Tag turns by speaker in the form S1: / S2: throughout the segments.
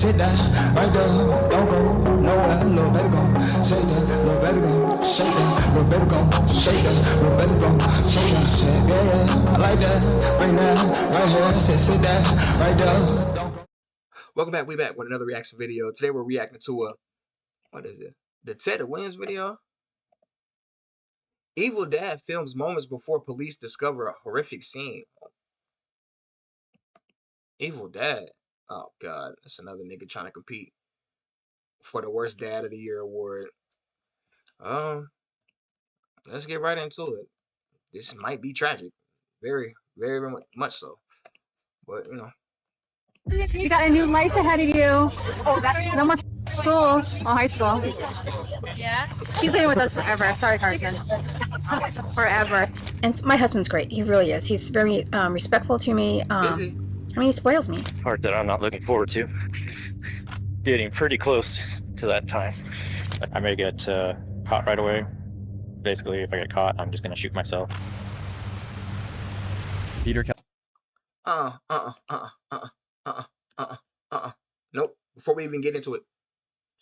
S1: sit down right there, don't go nowhere, little baby gon' shake that, little baby gon' shake that, little baby gon' shake that, little baby gon' shake that, shit, yeah, I like that, right now, right here, sit down right there, don't go.
S2: Welcome back, we back with another reaction video. Today we're reacting to what is it? The Ted Williams video? Evil dad films moments before police discover a horrific scene. Evil dad. Oh god, that's another nigga trying to compete for the worst dad of the year award. Let's get right into it. This might be tragic. Very, very much so. But you know.
S3: You got a new life ahead of you. Oh, that's no more school. Oh, high school.
S4: Yeah.
S3: She's living with us forever. Sorry, Carson. Forever.
S5: And my husband's great. He really is. He's very respectful to me.
S2: Is he?
S5: I mean, he spoils me.
S6: Part that I'm not looking forward to. Getting pretty close to that time. I may get caught right away. Basically, if I get caught, I'm just gonna shoot myself.
S7: Peter
S2: Nope. Before we even get into it.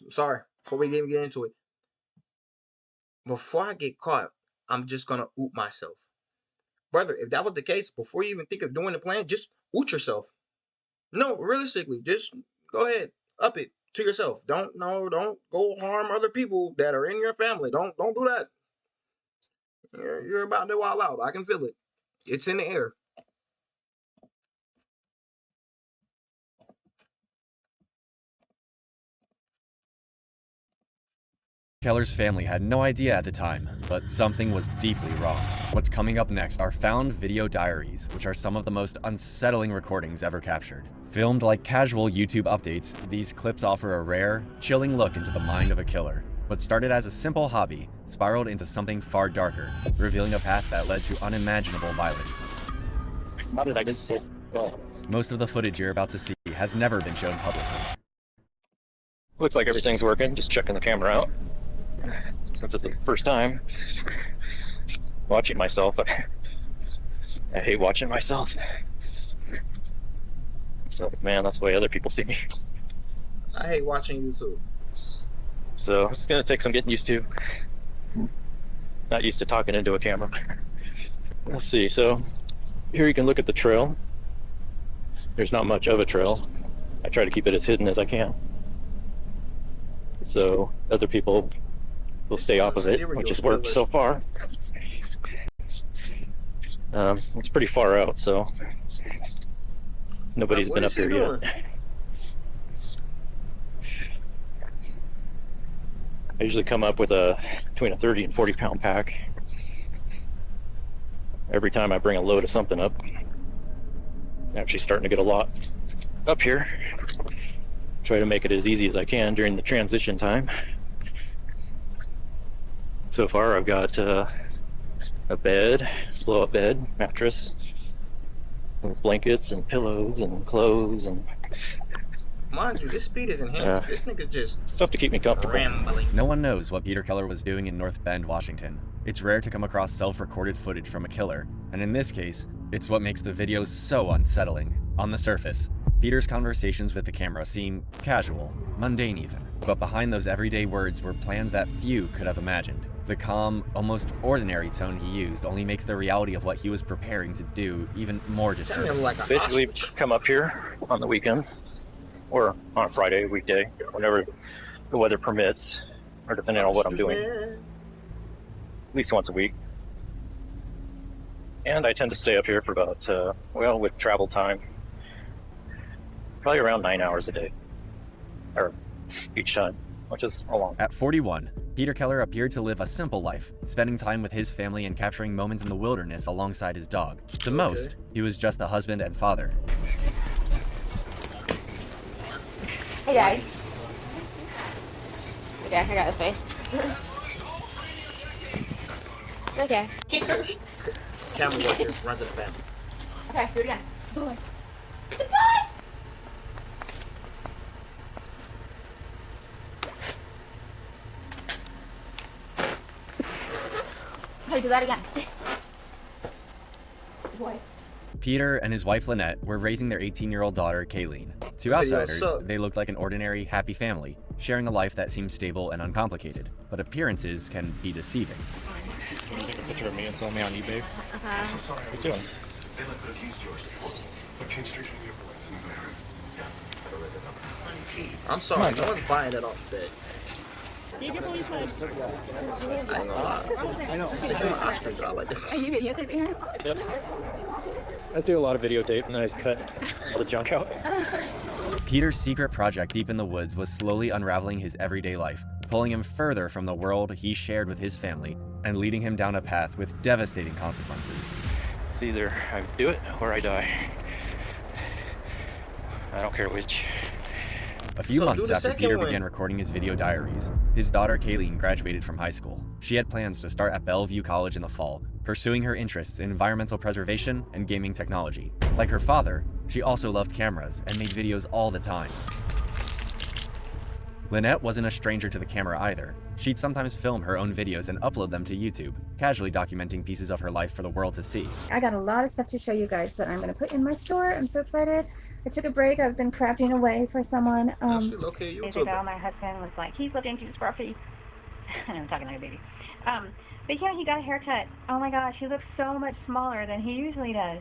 S2: Sorry. Before we even get into it. Before I get caught, I'm just gonna oot myself. Brother, if that was the case, before you even think of doing the plan, just oot yourself. No, realistically, just go ahead. Up it to yourself. Don't go harm other people that are in your family. Don't do that. You're about to wild out. I can feel it. It's in the air.
S7: Keller's family had no idea at the time, but something was deeply wrong. What's coming up next are found video diaries, which are some of the most unsettling recordings ever captured. Filmed like casual YouTube updates, these clips offer a rare, chilling look into the mind of a killer. What started as a simple hobby spiraled into something far darker, revealing a path that led to unimaginable violence.
S6: How did I get so well?
S7: Most of the footage you're about to see has never been shown publicly.
S6: Looks like everything's working, just checking the camera out. Since it's the first time watching myself, I hate watching myself. So, man, that's the way other people see me.
S2: I hate watching you too.
S6: So, it's gonna take some getting used to. Not used to talking into a camera. Let's see, so here you can look at the trail. There's not much of a trail. I try to keep it as hidden as I can. So, other people will stay off of it, which has worked so far. It's pretty far out, so nobody's been up here yet. I usually come up with between a 30 and 40 pound pack. Every time I bring a load of something up, I'm actually starting to get a lot up here. Try to make it as easy as I can during the transition time. So far I've got a bed, blow-up bed, mattress, with blankets and pillows and clothes and...
S2: Mind you, this speed is enhanced. This nigga just...
S6: stuff to keep me comfortable.
S2: Rambling.
S7: No one knows what Peter Keller was doing in North Bend, Washington. It's rare to come across self-recorded footage from a killer, and in this case, it's what makes the video so unsettling. On the surface, Peter's conversations with the camera seem casual, mundane even. But behind those everyday words were plans that few could have imagined. The calm, almost ordinary tone he used only makes the reality of what he was preparing to do even more disturbing.
S2: Like
S6: Basically, come up here on the weekends, or on a Friday, weekday, whenever the weather permits, or depending on what I'm doing. At least once a week. And I tend to stay up here for about, well, with travel time, probably around 9 hours a day, or each time, which is a long.
S7: At 41, Peter Keller appeared to live a simple life, spending time with his family and capturing moments in the wilderness alongside his dog. The most, he was just a husband and father.
S3: Hey, guys. Okay, I got his face. Okay.
S2: Camera work just runs in the family.
S3: Okay, do it again. Boy. Okay, do that again. Boy.
S7: Peter and his wife Lynette were raising their 18-year-old daughter, Kayleen. To
S2: Videos
S7: outsiders,
S2: suck.
S7: they look like an ordinary, happy family, sharing a life that seems stable and uncomplicated, but appearances can be deceiving.
S6: Can you take a picture of me and sell me on eBay? What you doing?
S2: I'm sorry, no one's buying that off the bed. I ain't gonna lie. It's a human ostrich. I like it.
S3: Are you videotaping here?
S6: Yep. I just do a lot of videotape and then I just cut all the junk out.
S7: Peter's secret project deep in the woods was slowly unraveling his everyday life, pulling him further from the world he shared with his family and leading him down a path with devastating consequences.
S6: It's either I do it or I die. I don't care which.
S7: A few
S2: So do
S7: months
S2: the
S7: after
S2: second
S7: Peter
S2: one.
S7: began recording his video diaries, his daughter Kayleen graduated from high school. She had plans to start at Bellevue College in the fall, pursuing her interests in environmental preservation and gaming technology. Like her father, she also loved cameras and made videos all the time. Lynette wasn't a stranger to the camera either. She'd sometimes film her own videos and upload them to YouTube, casually documenting pieces of her life for the world to see.
S5: I got a lot of stuff to show you guys that I'm going to put in my store. I'm so excited. I took a break. I've been crafting away for someone.
S2: She's okay,
S3: Days
S2: YouTube.
S3: ago, my husband was like, he's living too scruffy. I'm talking like a baby. But yeah, he got a haircut. Oh my gosh, he looks so much smaller than he usually does.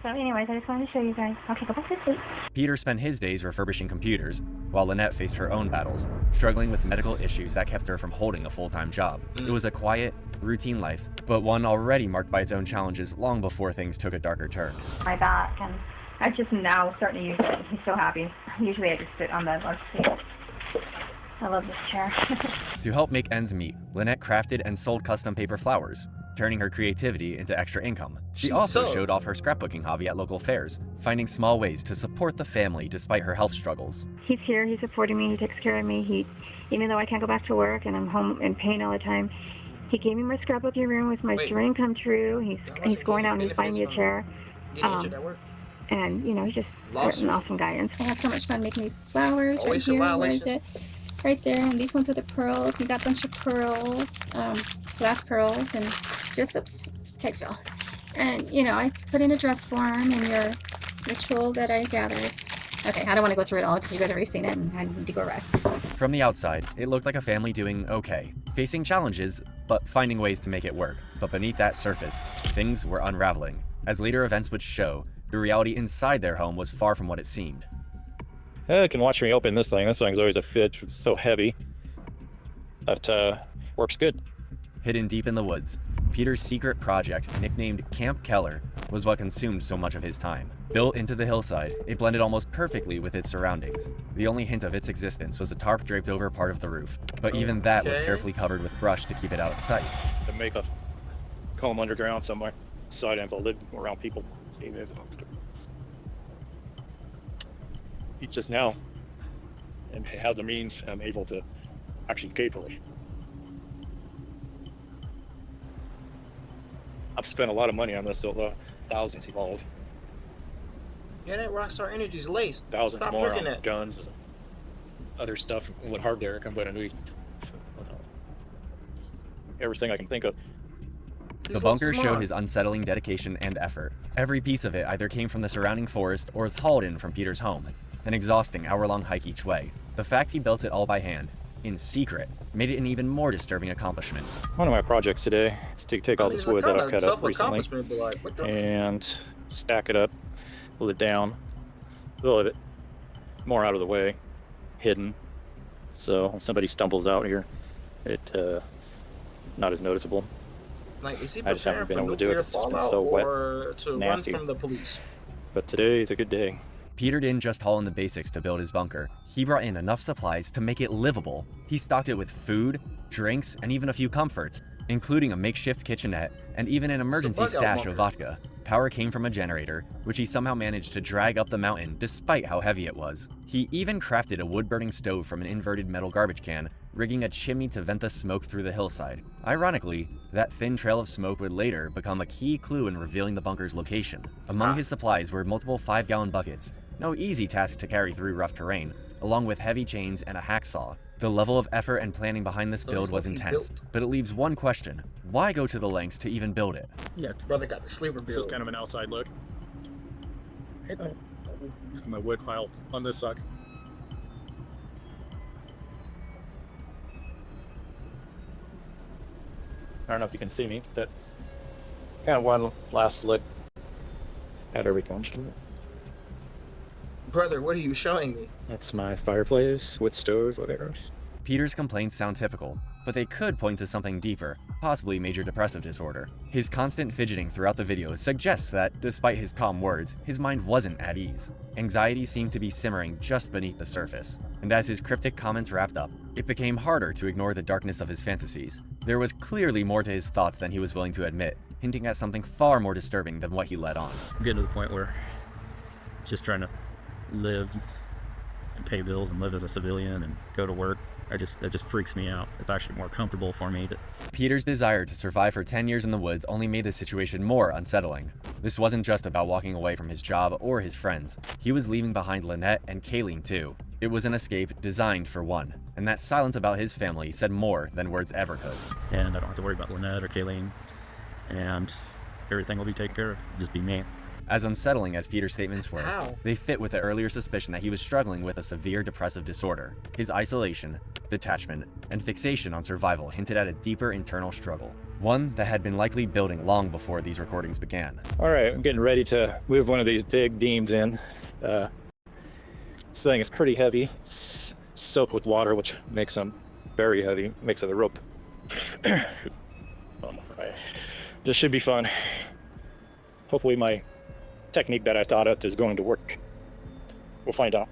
S3: So anyways, I just wanted to show you guys. Okay, go back to sleep.
S7: Peter spent his days refurbishing computers, while Lynette faced her own battles, struggling with medical issues that kept her from holding a full-time job. It was a quiet, routine life, but one already marked by its own challenges long before things took a darker turn.
S3: My back, and I'm just now starting to use it. He's so happy. Usually I just sit on the lunch table. I love this chair.
S7: To help make ends meet, Lynette crafted and sold custom paper flowers, turning her creativity into extra income. She also showed off her scrapbooking hobby at local fairs, finding small ways to support the family despite her health struggles.
S3: He's here. He's supporting me. He takes care of me. Even though I can't go back to work and I'm home in pain all the time, he gave me my scrapbooking room with my dream come true. He's going out and he's buying me a chair. And you know, he's just an awesome guy. And I had so much fun making these flowers right here. Where is it? Right there. And these ones are the pearls. We got a bunch of pearls, glass pearls, and just take Phil. And you know, I put in a dress form and your tool that I gathered. Okay, I don't want to go through it all because you guys have already seen it and I need to go rest.
S7: From the outside, it looked like a family doing okay, facing challenges, but finding ways to make it work. But beneath that surface, things were unraveling. As later events would show, the reality inside their home was far from what it seemed.
S6: You can watch me open this thing. This thing's always a fit. It's so heavy. But works good.
S7: Hidden deep in the woods, Peter's secret project, nicknamed Camp Keller, was what consumed so much of his time. Built into the hillside, it blended almost perfectly with its surroundings. The only hint of its existence was a tarp draped over part of the roof, but even that was carefully covered with brush to keep it out of sight.
S6: To make a comb underground somewhere, so I didn't have to live around people. Just now, and have the means, I'm able to actually capably. I've spent a lot of money on this, so thousands involved.
S2: Yeah, that Rockstar Energy's laced.
S6: Thousands
S2: Stop
S6: more
S2: drinking
S6: on
S2: that.
S6: guns and other stuff with hard Derek. I'm going to need everything I can think of.
S7: The bunker showed his unsettling dedication and effort. Every piece of it either came from the surrounding forest or was hauled in from Peter's home. An exhausting hour-long hike each way. The fact he built it all by hand, in secret, made it an even more disturbing accomplishment.
S6: One of my projects today is to take all this wood that I've cut up recently and stack it up, pull it down, a little of it more out of the way, hidden. So when somebody stumbles out here, it not as noticeable.
S2: Like, is he
S6: I just haven't been able to do it because it's been so wet, nasty.
S2: Run from the police?
S6: But today is a good day.
S7: Peter didn't just haul in the basics to build his bunker. He brought in enough supplies to make it livable. He stocked it with food, drinks, and even a few comforts, including a makeshift kitchenette and even an emergency stash of vodka. Power came from a generator, which he somehow managed to drag up the mountain despite how heavy it was. He even crafted a wood-burning stove from an inverted metal garbage can, rigging a chimney to vent the smoke through the hillside. Ironically, that thin trail of smoke would later become a key clue in revealing the bunker's location. Among his supplies were multiple 5-gallon buckets, no easy task to carry through rough terrain, along with heavy chains and a hacksaw. The level of effort and planning behind this build was intense, but it leaves one question: why go to the lengths to even build it?
S2: Yeah, brother got the sleeper build.
S6: This is kind of an outside look. My wood pile on this side. I don't know if you can see me, but kind of one last look at everything.
S2: Brother, what are you showing me?
S6: That's my fireplace, wood stove, whatever.
S7: Peter's complaints sound typical, but they could point to something deeper, possibly major depressive disorder. His constant fidgeting throughout the video suggests that, despite his calm words, his mind wasn't at ease. Anxiety seemed to be simmering just beneath the surface, and as his cryptic comments wrapped up, it became harder to ignore the darkness of his fantasies. There was clearly more to his thoughts than he was willing to admit, hinting at something far more disturbing than what he let on.
S6: I'm getting to the point where just trying to live and pay bills and live as a civilian and go to work. That just freaks me out. It's actually more comfortable for me.
S7: Peter's desire to survive for 10 years in the woods only made the situation more unsettling. This wasn't just about walking away from his job or his friends. He was leaving behind Lynette and Kayleen too. It was an escape designed for one, and that silence about his family said more than words ever could.
S6: And I don't have to worry about Lynette or Kayleen, and everything will be taken care of. Just be me.
S7: As unsettling as Peter's statements were,
S2: How?
S7: they fit with the earlier suspicion that he was struggling with a severe depressive disorder. His isolation, detachment, and fixation on survival hinted at a deeper internal struggle, one that had been likely building long before these recordings began.
S6: All right, I'm getting ready to move one of these big beams in. This thing is pretty heavy. It's soaked with water, which makes them very heavy, makes it a rope. All right. This should be fun. Hopefully my technique that I taught it is going to work. We'll find out.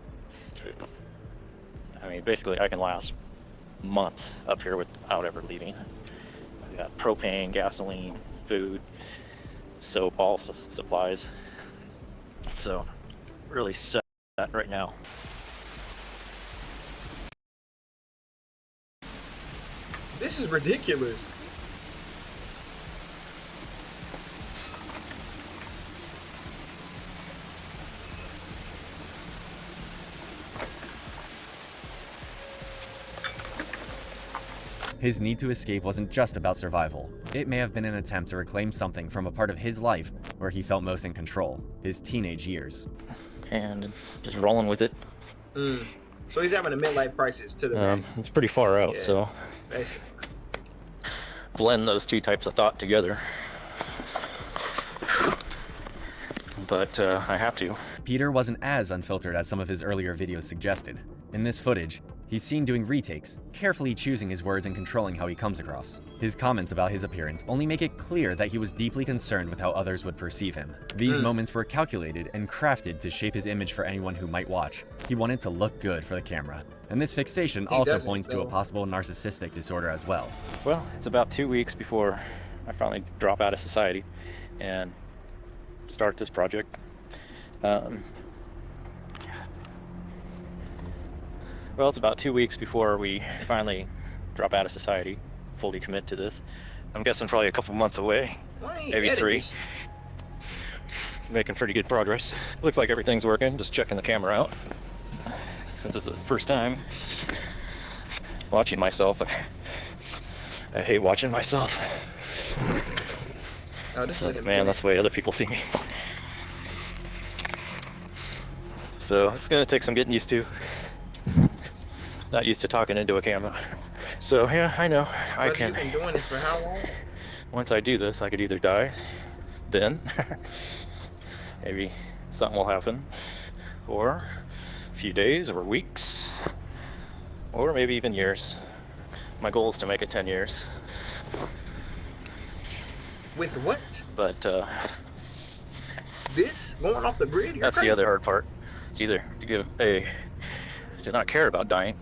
S6: I mean, basically I can last months up here without ever leaving. I've got propane, gasoline, food, soap, all supplies. So really set right now.
S2: This is ridiculous.
S7: His need to escape wasn't just about survival. It may have been an attempt to reclaim something from a part of his life where he felt most in control, his teenage years.
S6: And just rolling with it.
S2: So he's having a midlife crisis to the max.
S6: It's pretty far out,
S2: Yeah,
S6: so
S2: basically.
S6: blend those two types of thought together. But I have to.
S7: Peter wasn't as unfiltered as some of his earlier videos suggested. In this footage, he's seen doing retakes, carefully choosing his words and controlling how he comes across. His comments about his appearance only make it clear that he was deeply concerned with how others would perceive him. These moments were calculated and crafted to shape his image for anyone who might watch. He wanted to look good for the camera. And this fixation also points to a possible narcissistic disorder as well.
S6: Well, it's about 2 weeks before I finally drop out of society and start this project. Well, it's about 2 weeks before we finally drop out of society, fully commit to this. I'm guessing probably a couple months away, maybe 3. Making pretty good progress. Looks like everything's working, just checking the camera out. Since it's the first time watching myself, I hate watching myself.
S2: Oh, this is
S6: Man, that's the way other people see me. So it's gonna take some getting used to. Not used to talking into a camera. So yeah, I know. I can.
S2: You've been doing this for how long?
S6: Once I do this, I could either die, then maybe something will happen, or a few days or weeks, or maybe even years. My goal is to make it 10 years.
S2: With what?
S6: But
S2: This? Going off the grid? You're
S6: that's
S2: crazy.
S6: the other hard part. It's either to not care about dying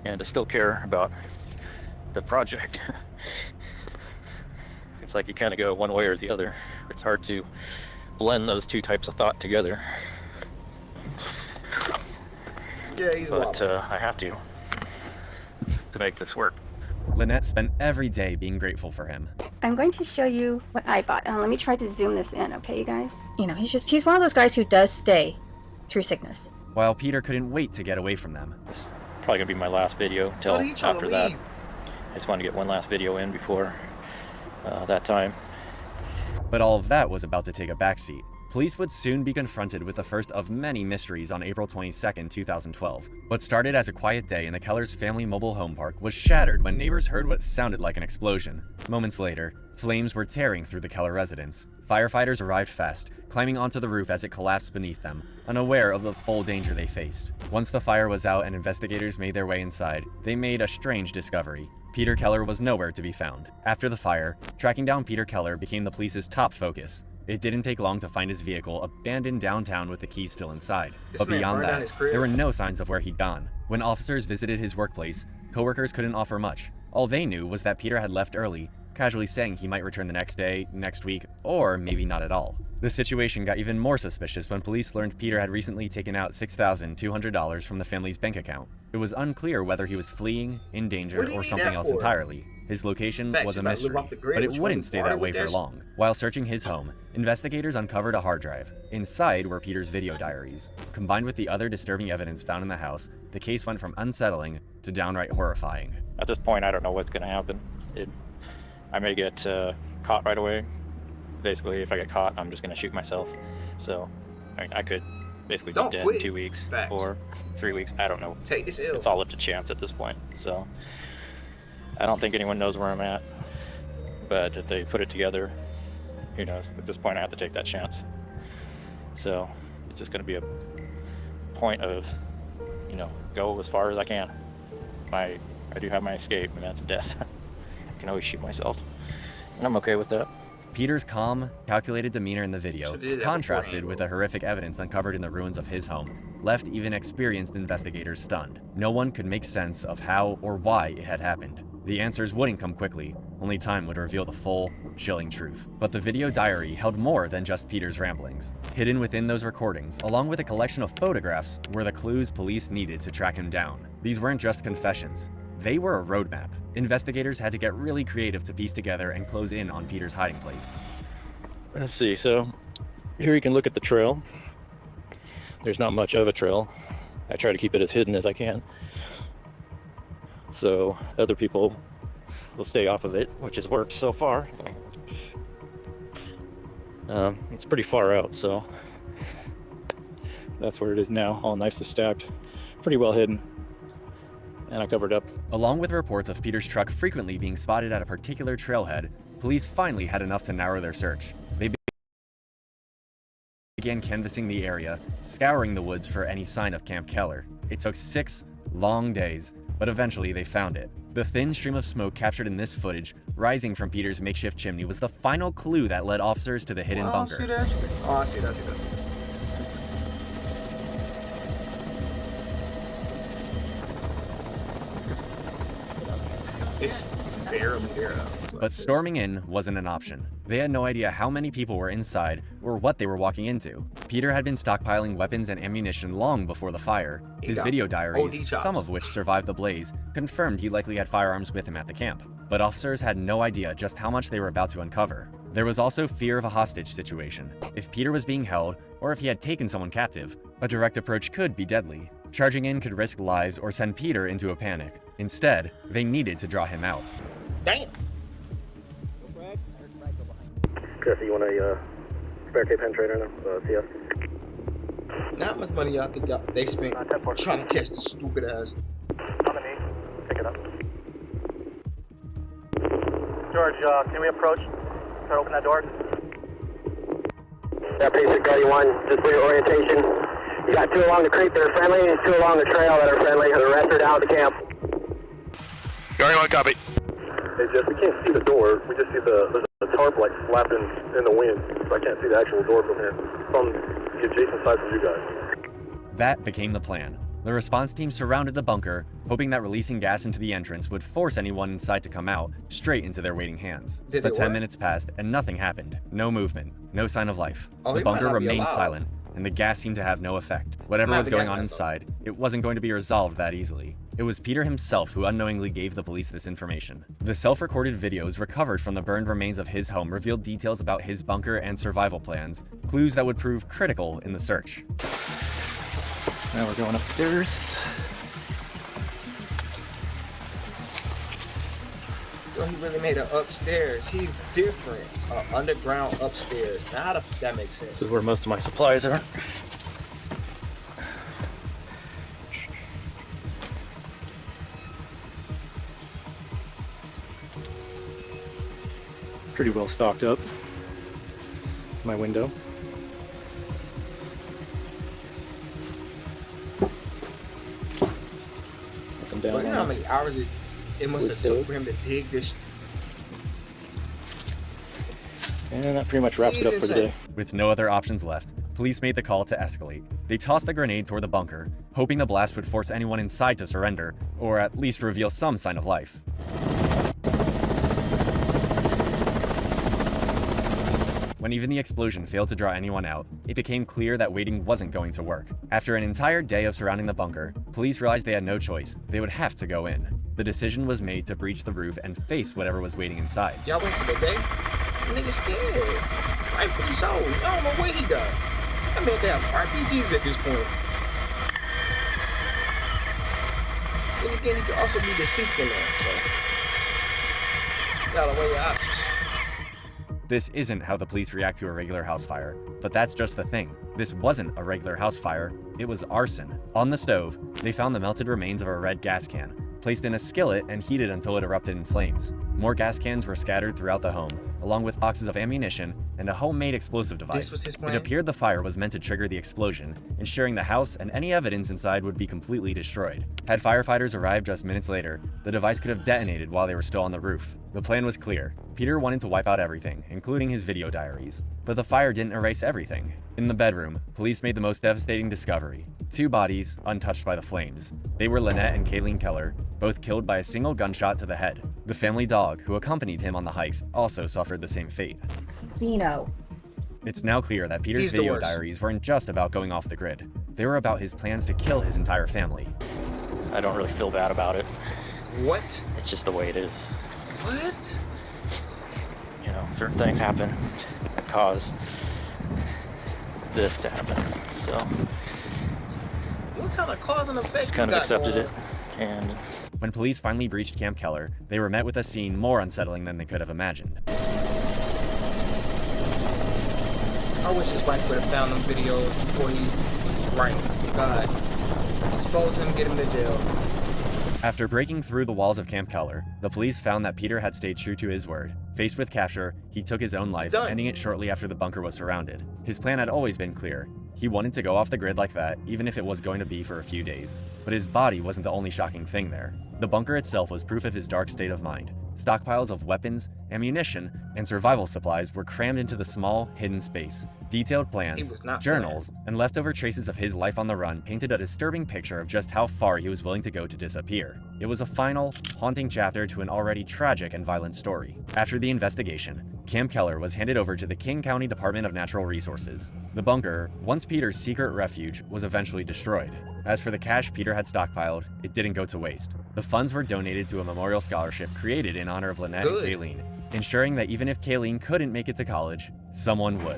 S6: and to still care about the project. It's like you kind of go one way or the other. It's hard to blend those two types of thought together.
S2: Yeah, he's
S6: But
S2: wild.
S6: I have to make this work.
S7: Lynette spent every day being grateful for him.
S3: I'm going to show you what I bought. Let me try to zoom this in, okay, you guys?
S5: You know, he's one of those guys who does stay through sickness.
S7: While Peter couldn't wait to get away from them.
S6: This is probably gonna be my last video till
S2: What are you trying
S6: after
S2: to
S6: that.
S2: leave?
S6: I just wanted to get one last video in before that time.
S7: But all of that was about to take a backseat. Police would soon be confronted with the first of many mysteries on April 22, 2012. What started as a quiet day in the Keller's family mobile home park was shattered when neighbors heard what sounded like an explosion. Moments later, flames were tearing through the Keller residence. Firefighters arrived fast, climbing onto the roof as it collapsed beneath them, unaware of the full danger they faced. Once the fire was out and investigators made their way inside, they made a strange discovery. Peter Keller was nowhere to be found. After the fire, tracking down Peter Keller became the police's top focus. It didn't take long to find his vehicle abandoned downtown with the keys still inside. But beyond that, there were no signs of where he'd gone. When officers visited his workplace, coworkers couldn't offer much. All they knew was that Peter had left early, casually saying he might return the next day, next week, or maybe not at all. The situation got even more suspicious when police learned Peter had recently taken out $6,200 from the family's bank account. It was unclear whether he was fleeing, in danger, or something else entirely. His location was a mystery, but it wouldn't stay that way for long. While searching his home, investigators uncovered a hard drive. Inside were Peter's video diaries. Combined with the other disturbing evidence found in the house, the case went from unsettling to downright horrifying.
S6: At this point, I don't know what's going to happen. I may get caught right away. Basically, if I get caught, I'm just going to shoot myself. So, I could basically be dead in 2 weeks or 3 weeks. I don't know.
S2: Take this ill.
S6: It's all up to chance at this point. So, I don't think anyone knows where I'm at. But if they put it together, who knows? At this point, I have to take that chance. So, it's just going to be a point of, go as far as I can. I do have my escape, and that's death. I can always shoot myself, and I'm okay with that.
S7: Peter's calm, calculated demeanor in the video, contrasted with the horrific evidence uncovered in the ruins of his home, left even experienced investigators stunned. No one could make sense of how or why it had happened. The answers wouldn't come quickly, only time would reveal the full, chilling truth. But the video diary held more than just Peter's ramblings. Hidden within those recordings, along with a collection of photographs, were the clues police needed to track him down. These weren't just confessions. They were a roadmap. Investigators had to get really creative to piece together and close in on Peter's hiding place.
S6: Let's see, so here you can look at the trail. There's not much of a trail. I try to keep it as hidden as I can, so other people will stay off of it, which has worked so far. It's pretty far out, so that's where it is now, all nicely stacked, pretty well hidden. And I covered up.
S7: Along with reports of Peter's truck frequently being spotted at a particular trailhead, police finally had enough to narrow their search. They began canvassing the area, scouring the woods for any sign of Camp Keller. It took 6 long days, but eventually they found it. The thin stream of smoke captured in this footage, rising from Peter's makeshift chimney, was the final clue that led officers to the hidden bunker.
S2: I see that. It's barely there though.
S7: But storming in wasn't an option. They had no idea how many people were inside or what they were walking into. Peter had been stockpiling weapons and ammunition long before the fire. His video diaries, some of which survived the blaze, confirmed he likely had firearms with him at the camp. But officers had no idea just how much they were about to uncover. There was also fear of a hostage situation. If Peter was being held, or if he had taken someone captive, a direct approach could be deadly. Charging in could risk lives or send Peter into a panic. Instead, they needed to draw him out.
S2: Damn.
S4: Jesse, you want a spare K penetrator now? CS?
S2: Now how much money y'all think they spent trying to catch the stupid ass?
S4: On the knee. Pick it up. George, can we approach? Try to open that door. Yeah, Basic Guardian 1, just for your orientation. You got 2 along the creek that are friendly, and 2 along the trail that are friendly, and the rest are down at the camp.
S8: Guardian 1, copy.
S4: Hey, Jeff, we can't see the door. We just see there's a tarp like flapping in the wind, so I can't see the actual door from here. It's on the adjacent side from you guys.
S7: That became the plan. The response team surrounded the bunker, hoping that releasing gas into the entrance would force anyone inside to come out, straight into their waiting hands. But 10 minutes passed and nothing happened. No movement, no sign of life. The bunker remained silent, and the gas seemed to have no effect. Whatever was going on inside, it wasn't going to be resolved that easily. It was Peter himself who unknowingly gave the police this information. The self-recorded videos recovered from the burned remains of his home revealed details about his bunker and survival plans, clues that would prove critical in the search.
S6: Now we're going upstairs.
S2: So he really made it upstairs. He's different. Underground upstairs. Now how the fuck that makes sense?
S6: This is where most of my supplies are. Pretty well stocked up. My window. Up and down.
S2: But you know how many hours it must have took for him to dig this?
S6: And that pretty much wraps it up for the day.
S7: With no other options left, police made the call to escalate. They tossed a grenade toward the bunker, hoping the blast would force anyone inside to surrender, or at least reveal some sign of life. When even the explosion failed to draw anyone out, it became clear that waiting wasn't going to work. After an entire day of surrounding the bunker, police realized they had no choice. They would have to go in. The decision was made to breach the roof and face whatever was waiting inside.
S2: Y'all went to the day? Nigga scared. Rightfully so. I don't know what he got. That man could have RPGs at this point. Then again, he could also be deceased in there, so you gotta weigh your options.
S7: This isn't how the police react to a regular house fire, but that's just the thing. This wasn't a regular house fire, it was arson. On the stove, they found the melted remains of a red gas can, placed in a skillet and heated until it erupted in flames. More gas cans were scattered throughout the home, along with boxes of ammunition and a homemade explosive device.
S2: This was his plan?
S7: It appeared the fire was meant to trigger the explosion, ensuring the house and any evidence inside would be completely destroyed. Had firefighters arrived just minutes later, the device could have detonated while they were still on the roof. The plan was clear. Peter wanted to wipe out everything, including his video diaries. But the fire didn't erase everything. In the bedroom, police made the most devastating discovery. 2 bodies, untouched by the flames. They were Lynette and Kayleen Keller, both killed by a single gunshot to the head. The family dog, who accompanied him on the hikes, also suffered the same fate.
S5: Dino.
S7: It's now clear that Peter's
S2: He's the
S7: video
S2: worst.
S7: diaries weren't just about going off the grid. They were about his plans to kill his entire family.
S6: I don't really feel bad about it.
S2: What?
S6: It's just the way it is.
S2: What?
S6: You know, certain things happen that cause this to happen. So
S2: What kind of cause and effect
S6: just kind
S2: you
S6: of
S2: got
S6: accepted
S2: going
S6: it.
S2: on?
S6: And
S7: When police finally breached Camp Keller, they were met with a scene more unsettling than they could have imagined.
S2: I wish his wife would have found them videos before he right. God. Expose him, get him to jail.
S7: After breaking through the walls of Camp Keller, the police found that Peter had stayed true to his word. Faced with capture, he took his own life,
S2: done.
S7: ending it shortly after the bunker was surrounded. His plan had always been clear. He wanted to go off the grid like that, even if it was going to be for a few days. But his body wasn't the only shocking thing there. The bunker itself was proof of his dark state of mind. Stockpiles of weapons, ammunition, and survival supplies were crammed into the small, hidden space. Detailed
S2: He
S7: plans,
S2: was not
S7: journals, and leftover traces of his life on the run painted a disturbing picture of just how far he was willing to go to disappear. It was a final, haunting chapter to an already tragic and violent story. After the investigation, Camp Keller was handed over to the King County Department of Natural Resources. The bunker, once Peter's secret refuge, was eventually destroyed. As for the cash Peter had stockpiled, it didn't go to waste. The funds were donated to a memorial scholarship created in honor of Lynette
S2: Good.
S7: and Kayleen, ensuring that even if Kayleen couldn't make it to college, someone would.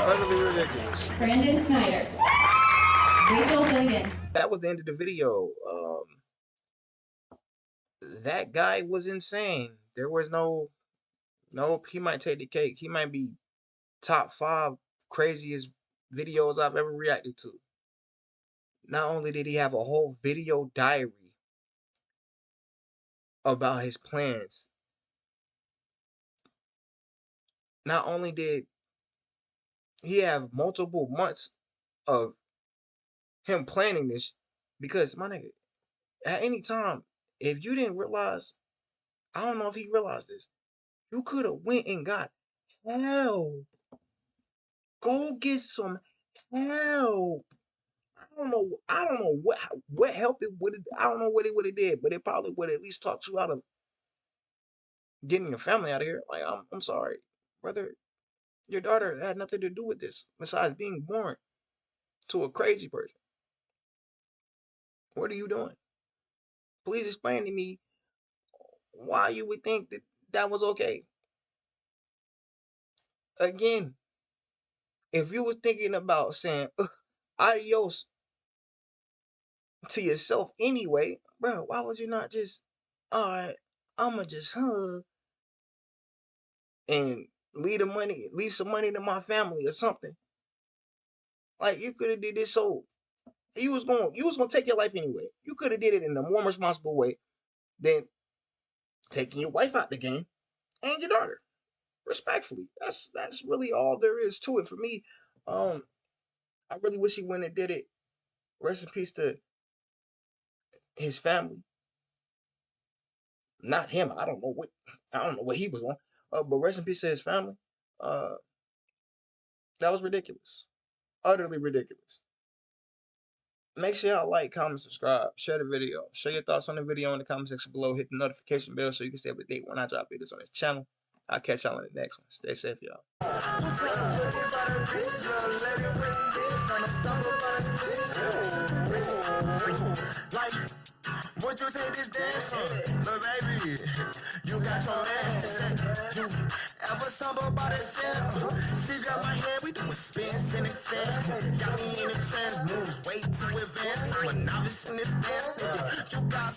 S2: Utterly ridiculous.
S9: Brandon Snyder. Rachel Finnegan.
S2: That was the end of the video. That guy was insane. There was no, he might take the cake. He might be top 5 craziest videos I've ever reacted to. Not only did he have a whole video diary about his plans, not only did he have multiple months of him planning this, because my nigga, at any time, if you didn't realize, I don't know if he realized this, you could have went and got help. Go get some help. I don't know what help it would have. I don't know what it would have did, but it probably would at least talked you out of getting your family out of here. Like, I'm sorry, brother. Your daughter had nothing to do with this besides being born to a crazy person. What are you doing? Please explain to me why you would think that that was okay. Again, if you was thinking about saying adios to yourself anyway, bro, why would you not just, all right, I'ma just and leave some money to my family or something. Like, you could have did this, so you was gonna take your life anyway. You could have did it in a more responsible way than taking your wife out the game and your daughter. Respectfully, that's really all there is to it for me. I really wish he went and did it. Rest in peace to his family. Not him. I don't know what he was on. But rest in peace to his family. That was ridiculous. Utterly ridiculous. Make sure y'all like, comment, subscribe, share the video. Share your thoughts on the video in the comment section below. Hit the notification bell so you can stay up to date when I drop videos on this channel. I'll catch y'all in the next one. Stay safe, y'all.
S1: Would you take this dance? Little baby, you got your man. You ever stumble by the center? She got my hand, we doing spins in the sand. Got me in the trance, moves way too advanced. I'm a novice in this dance. You got